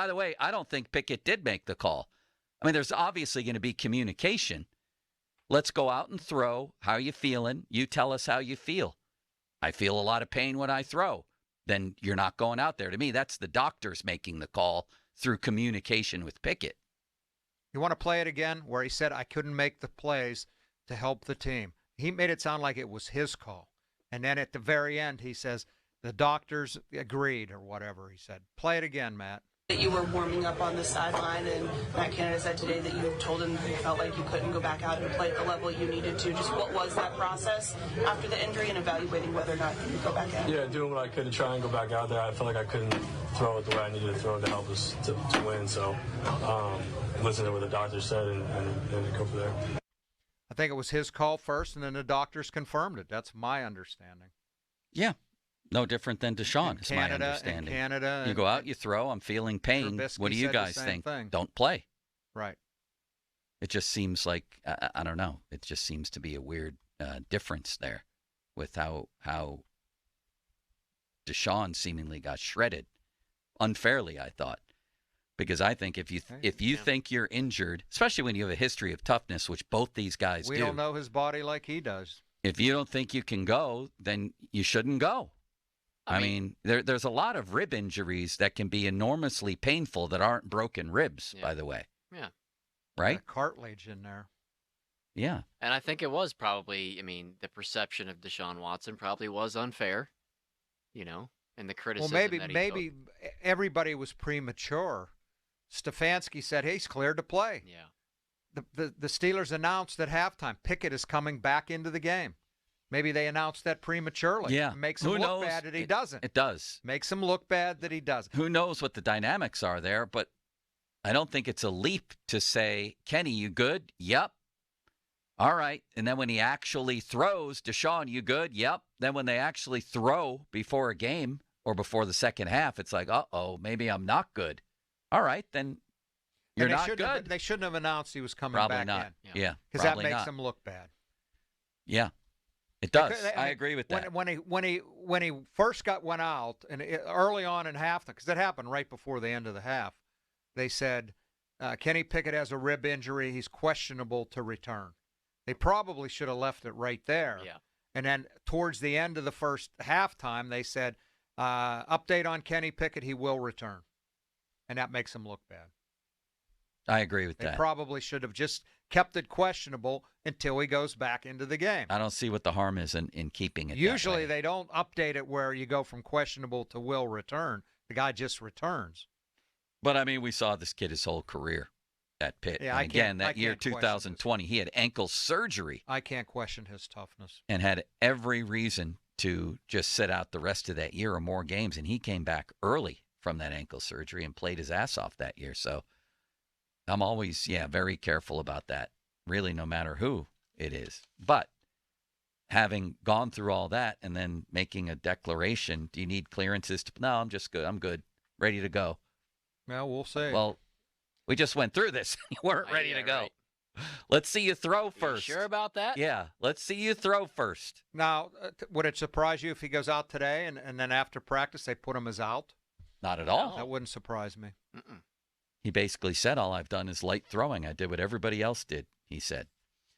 By the way, I don't think Pickett did make the call. I mean, there's obviously going to be communication. Let's go out and throw. How are you feeling? You tell us how you feel. I feel a lot of pain when I throw. Then you're not going out there. To me, that's the doctors making the call through communication with Pickett. You want to play it again where he said, I couldn't make the plays to help the team. He made it sound like it was his call. And then at the very end, he says, the doctors agreed or whatever. He said, play it again, Matt. That you were warming up on the sideline, and Matt Canada said today that you told him you felt like you couldn't go back out and play at the level you needed to. Just what was that process after the injury and evaluating whether or not you could go back out? Yeah, doing what I could to try and go back out there. I felt like I couldn't throw it the way I needed to throw it to help us to win. So listen to what the doctor said and go from there. I think it was his call first, and then the doctors confirmed it. That's my understanding. Yeah. No different than Deshaun, is my understanding. Canada. You go out, you throw, I'm feeling pain. Trubisky What do you said guys the same think? thing. Don't play. Right. It just seems like, I don't know, it just seems to be a weird difference there with how Deshaun seemingly got shredded. Unfairly, I thought. Because I think if you think you're injured, especially when you have a history of toughness, which both these guys do. We don't know his body like he does. If you don't think you can go, then you shouldn't go. I mean, there's a lot of rib injuries that can be enormously painful that aren't broken ribs, by the way. Yeah. Right? Cartilage in there. Yeah. And I think it was probably, the perception of Deshaun Watson probably was unfair, and the criticism Well, maybe everybody was premature. Stefanski said, hey, he's cleared to play. Yeah. The Steelers announced at halftime, Pickett is coming back into the game. Maybe they announced that prematurely. Yeah. It makes him look bad that he doesn't. It does. Makes him look bad that he doesn't. Who knows what the dynamics are there, but I don't think it's a leap to say, Kenny, you good? Yep. All right. And then when he actually throws, Deshaun, you good? Yep. Then when they actually throw before a game or before the second half, it's like, uh-oh, maybe I'm not good. All right, then you're not good. They shouldn't have announced he was coming Probably back not. in. Yeah. Because that makes him look bad. Yeah. It does. I agree with that. When he first went out and early on in half, because that happened right before the end of the half, they said Kenny Pickett has a rib injury. He's questionable to return. They probably should have left it right there. Yeah. And then towards the end of the first halftime, they said, update on Kenny Pickett, he will return. And that makes him look bad. I agree with that. They probably should have just kept it questionable until he goes back into the game. I don't see what the harm is in keeping it. Usually they don't update it where you go from questionable to will return. The guy just returns. But, we saw this kid his whole career at Pitt. Yeah, and again, that year, 2020, he had ankle surgery. I can't question his toughness. And had every reason to just sit out the rest of that year or more games. And he came back early from that ankle surgery and played his ass off that year. So I'm always, very careful about that, really, no matter who it is. But having gone through all that and then making a declaration, do you need clearances? No, I'm just good. I'm good. Ready to go. Well, we'll see. Well, we just went through this. You weren't ready to go. Right. Let's see you throw first. You sure about that? Yeah, let's see you throw first. Now, would it surprise you if he goes out today and then after practice they put him as out? Not at all. That wouldn't surprise me. He basically said, all I've done is light throwing. I did what everybody else did, he said.